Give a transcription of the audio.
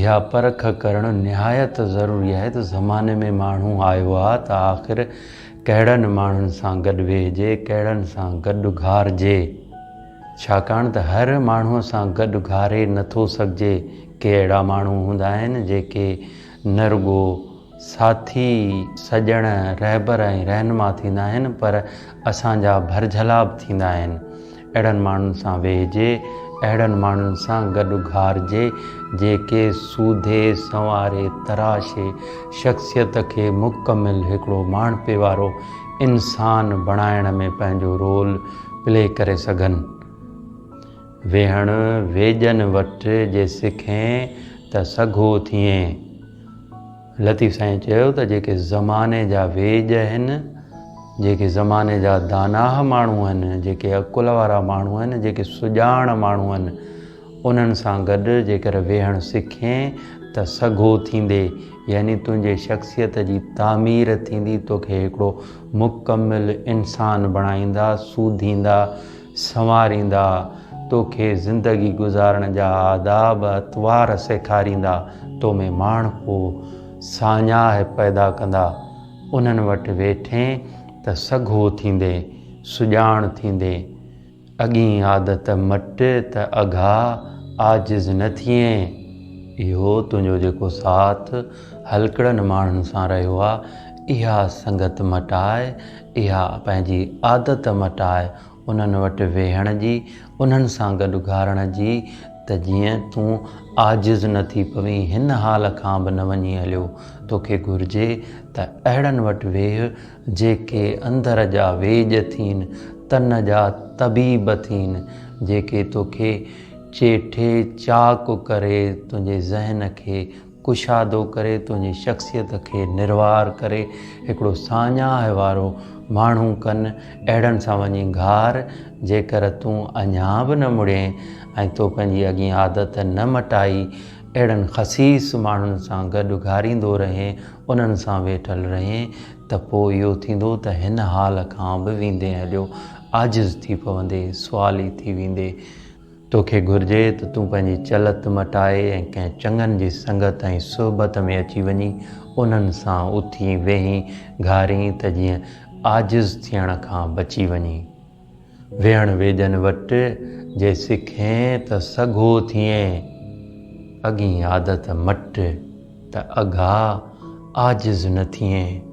इहा परख करणु निहायत ज़रूरी आहे त ज़माने में माण्हू आयो आहे त आख़िर कहिड़नि माण्हुनि सां गॾु वेहिजे, कहिड़नि सां गॾु घारिजे। छाकाणि त हर माण्हूअ सां गॾु घारे नथो सघिजे। के अहिड़ा माण्हू हूंदा आहिनि जेके न रुॻो साथी, सॼण, रहबर ऐं रहनुमा थींदा आहिनि, पर असांजा भरझलाब थींदा आहिनि। अहिड़नि माण्हुनि सां वेहिजे, अहिड़नि माण्हुनि सां गॾु घारिजे जेके सूधे, संवारे, तराशे शख़्सियत खे मुकमिल हिकिड़ो माण्पे वारो इंसान बणाइण में पंहिंजो रोल प्ले करे सघनि। वेहणु वेजनि वटि जे सिखें त सघो थिएं। लतीफ़ साईं चयो त जेके ज़माने जा वेज आहिनि, जेके ज़माने जा दानाह माण्हू आहिनि, जेके अकुल वारा माण्हू आहिनि, जेके सुॼाण माण्हू आहिनि, उन्हनि सां गॾु जेकर वेहणु सिखें त सघो थींदे, यानी तुंहिंजे शख़्सियत जी तामीर थींदी, तोखे हिकिड़ो मुकमिल इंसान बणाईंदा, सूधींदा, संवारींदा, तोखे ज़िंदगी गुज़ारण जा आदाब, अतवार सेखारींदा, तो में माण्हू साञाह पैदा कंदा। उन्हनि वटि वेठें त सघो थींदे, सुॼाण थींदे। अॻी आदत मटि त अघा आजिज़ न थिएं। इहो तुंहिंजो जेको साथ हलकड़नि माण्हुनि सां रहियो आहे, इहा संगत मटाए, इहा पंहिंजी आदत मटाए, उन्हनि वटि वेहण जी, उन्हनि सां गॾु घारण जी, त जीअं तूं आजिज़ न थी पवीं, हिन हाल खां बि न वञी हलियो। तोखे घुरिजे त अहिड़नि वटि वेह जेके अंदर जा वेज थियनि, तन जा तबीब थियनि, जेके तोखे चेठे चाक करे, तुंहिंजे ज़हन खे कुशादो करे, तुंहिंजी शख़्सियत खे निर्वार करे, हिकिड़ो साञाह वारो माण्हू कनि। अहिड़नि सां वञी घार। जेकर तूं अञा बि न मुड़ें ऐं तो पंहिंजी अॻी आदत न मटाई, अहिड़नि ख़सीस माण्हुनि सां गॾु घारींदो रहें, उन्हनि सां वेठल रहें, त पोइ इहो थींदो त हिन हाल खां बि वेंदे हलियो आजिज़ थी पवंदे, सुवाली थी वेंदे। तोखे घुरिजे त तूं पंहिंजी चलत मटाए ऐं कंहिं चङनि जी संगत ऐं सोबत में अची वञी, उन्हनि सां उथी वेही घारीं त जीअं आजिज़ थियण खां बची वञी। वेहण वेजनि वटि जे सिखें त सघो थिएं। अॻी आदत मटि त अघा आजिज़ न थिएं।